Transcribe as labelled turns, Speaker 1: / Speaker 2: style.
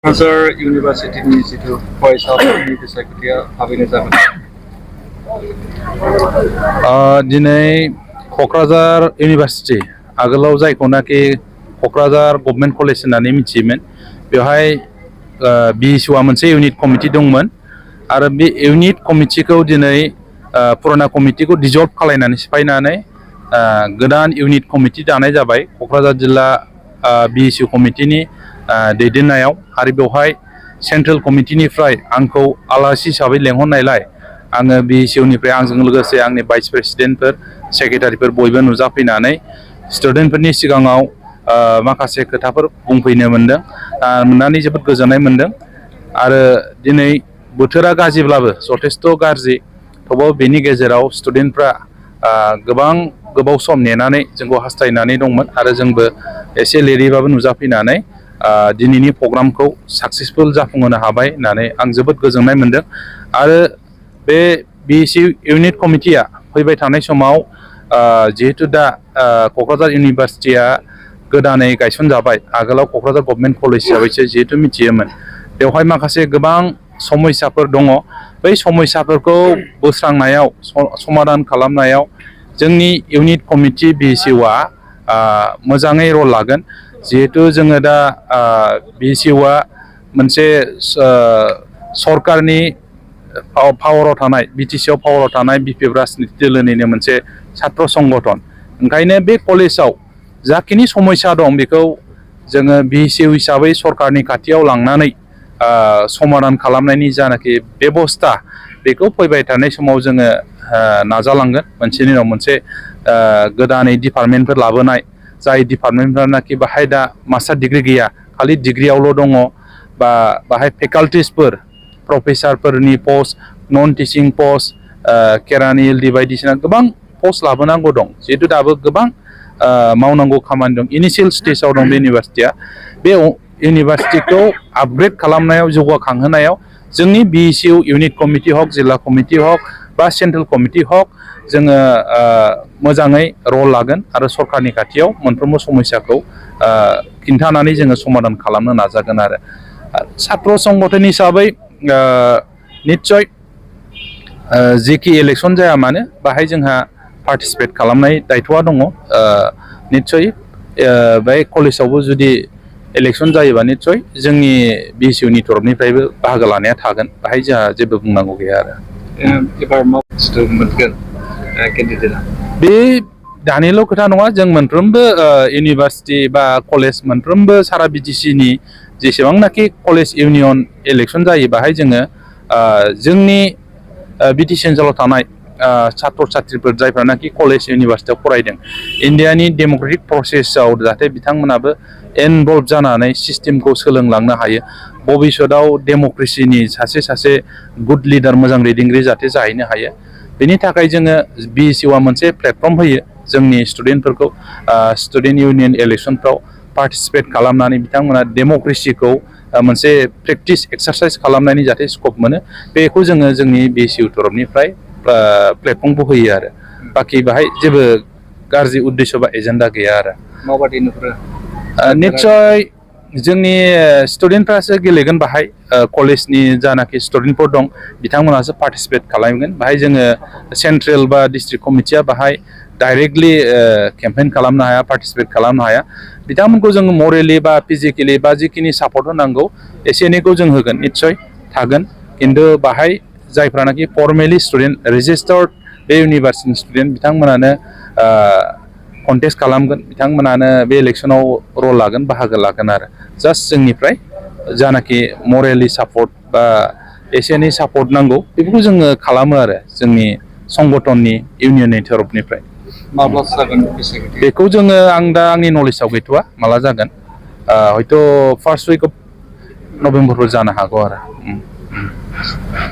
Speaker 1: क'क्राझार इउनिभारसिटिनि जिथु फरायसाफोरनि बिसायख'थिया थाबैनो जागोन।
Speaker 2: दिनै क'क्राझार इउनिभारसिटि आगोलाव जायखौनाखि क'क्राझार गभर्नमेन्ट कलेज होननानै मिथियोमोन बेवहाय बिएसइउआ मोनसे इउनिट कमिटि दंमोन आरो बे इउनिट कमिटिखौ दिनै पुराना कमिटिखौ डिजल्भ खालायनानै सिफायनानै गोदान इउनिट कमिटि दानाय जाबाय क'क्राझार जिल्ला बिएसइउ कमिटिनि दैदेननायाव आरो बेवहाय सेन्ट्रेल कमिटिनिफ्राय आंखौ आलासि हिसाबै लेंहरनायलाय आङो बिएसइउनिफ्राय आंजों लोगोसे आंनि भाइस प्रेसिडेन्टफोर सेक्रेटारिफोर बयबो नुजाफैनानै स्टुडेन्टफोरनि सिगाङाव माखासे खोथाफोर बुंफैनो मोनदों मोननानै जोबोद गोजोननाय मोनदों आरो दिनै बोथोरा गाज्रिब्लाबो जथेस्थ' गाज्रि थेवबो बेनि गेजेराव स्टुडेन्टफ्रा गोबाव सम नेनानै जोंखौ हास्थायनानै दंमोन आरो जोंबो एसे लेटैबाबो नुजाफैनानै दिनैनि प्रग्रामखौ साक्सेसफुल जाफुंहोनो हाबाय होननानै आं जोबोद गोजोननाय मोनदों आरो बे बिएसइउ इउनिट कमिटिया फैबाय थानाय समाव जिहेतु दा क'क्राझार इउनिभारसिटिया गोदानै गायसनजाबाय आगोलाव क'क्राझार गभर्नमेन्ट कलेज हिसाबैसो जिहेतु मिथियोमोन बेवहाय माखासे गोबां समस्याफोर दङ बै समस्याफोरखौ बोस्रांनायाव समाधान खालामनायाव जोंनि इउनिट कमिटि बिएसइउआ मोजाङै रल लागोन जिहेतु जोङो दा बिएसइउआ मोनसे सरकारनि पावाराव थानाय बिटिसिआव पावाराव थानाय बिपिएफ राजनिति दोलोनिनो मोनसे छात्र संगठन ओंखायनो बे कलेजाव जाखिनि समस्या दं बेखौ जोङो बिएसइउ हिसाबै सरकारनि खाथियाव लांनानै समाधान खालामनायनि जानाखि बेबस्था बेखौ फैबाय थानाय समाव जोङो नाजालांगोन मोनसेनि उनाव मोनसे गोदानै डिपार्टमेन्टफोर लाबोनाय जाय डिपार्टमेन्टफोरानाखि बाहाय दा मास्टार डिग्री गैया खालि डिग्रीयावल' दङ बा बाहाय फेकाल्टिसफोर प्रफेसारफोरनि पस्ट नन टिचिं पस्ट केरानि एलडि बायदिसिना गोबां पस्ट लाबोनांगौ दं जिहेतु दाबो गोबां मावनांगौ खामानि दं इनिशियेल स्टेजाव दं बे इउनिभारसिटिया बे इउनिभारसिटिखौ आपग्रेड खालामनायाव जौगाखांहोनायाव जोंनि बिएसइउ इउनिट कमिटि हक जिल्ला कमिटि हक बा सेन्ट्रेल कमिटि हक जोङो मोजाङै रल लागोन आरो सरकारनि खाथियाव मोनफ्रोमबो समस्याखौ खिन्थानानै जोङो समाधान खालामनो नाजागोन आरो छात्र संगठन हिसाबै निस्सय जेखि इलेक्सन जाया मानो बाहाय जोंहा पार्टिसिपेट खालामनाय दायथ'आ दङ निस्सय बे कलेजावबो जुदि इलेक्सन जायोबा निस्सय जोंनि बिएसइउनि तरफनिफ्रायबो बाहागो लानाया थागोन बाहाय जोंहा जेबो बुंनांगौ गैया आरो
Speaker 1: एबार मा मोनगोन केन्डिडेटआ
Speaker 2: बे दानिल' खोथा नङा जों मोनफ्रोमबो इउनिभारसिटि बा कलेज मोनफ्रोमबो सारा बिटिसिनि जेसेबांनाखि कलेज इउनियन इलेक्सन जायो बाहाय जोङो जोंनि बिटिसि ओनसोलाव थानाय छात्र छात्रीफोर जायफ्रानाखि कलेज इउनिभारसिटियाव फरायदों इन्डियानि डेम'क्रेटिक प्रसेसआव जाहाथे बिथांमोनाबो इनभल्भ जानानै सिस्टेमखौ सोलोंलांनो हायो भबिष्यतआव डेम'क्रेसिनि सासे गुड लिडार मोजां दैदेनगिरि जाहाथे जाहैनो हायो बेनि थाखाय जोङो बिएसइउआ मोनसे प्लेटफर्म होयो जोंनि स्टुडेन्टफोरखौ स्टुडेन्ट इउनियन इलेक्सनफ्राव पार्टिसिपेट खालामनानै बिथांमोना डेम'क्रेसिखौ मोनसे प्रेक्टिस एक्सारसाइज खालामनायनि जाहाथे स्कप मोनो बेखौ जोङो जोंनि बिएसइउ तरफनिफ्राय प्लेटफर्मखौ होयो आरो बाखि बाहाय जेबो गाज्रि उद्देश्य बा एजेन्डा गैया आरो
Speaker 1: माबादि नुहुरो
Speaker 2: निस्सय जोंनि स्टुडेन्टफ्रासो गेलेगोन बाहाय कलेजनि जानाखि स्टुडेन्टफोर दं बिथांमोनासो पार्टिसिपेट खालामगोन बाहाय जोङो सेन्ट्रेल बा डिस्ट्रिक्ट कमिटिया बाहाय डाइरेक्टलि केम्पेइन खालामनो हाया पार्टिसिपेट खालामनो हाया बिथांमोनखौ जोङो मरेलि बा फिजिकेलि बा जिखिनि सापर्ट होनांगौ एसे एनैखौ जों होगोन निस्सय थागोन खिन्थु बाहाय जायफ्रानाखि फर्मेलि स्टुडेन्ट रेजिस्टार्ड बे इउनिभारसिटिनि स्टुडेन्ट बिथांमोनानो कन्टेस्ट खालामगोन बिथांमोनानो बे इलेक्सनाव रल लागोन बाहागो लागोन आरो जास्ट जोंनिफ्राय जानाखि मरेलि सापर्ट बा एसे एनै सापर्ट नांगौ बेफोरखौ जोङो खालामो आरो जोंनि संगठननि इउनियननि तरफनिफ्राय
Speaker 1: माब्ला जागोन
Speaker 2: बेखौ जोङो आं दा आंनि नलेजाव गैथ'वा माला जागोन हयथ' फार्स्ट उइक अफ नभेम्बरफोर जानो हागौ आरो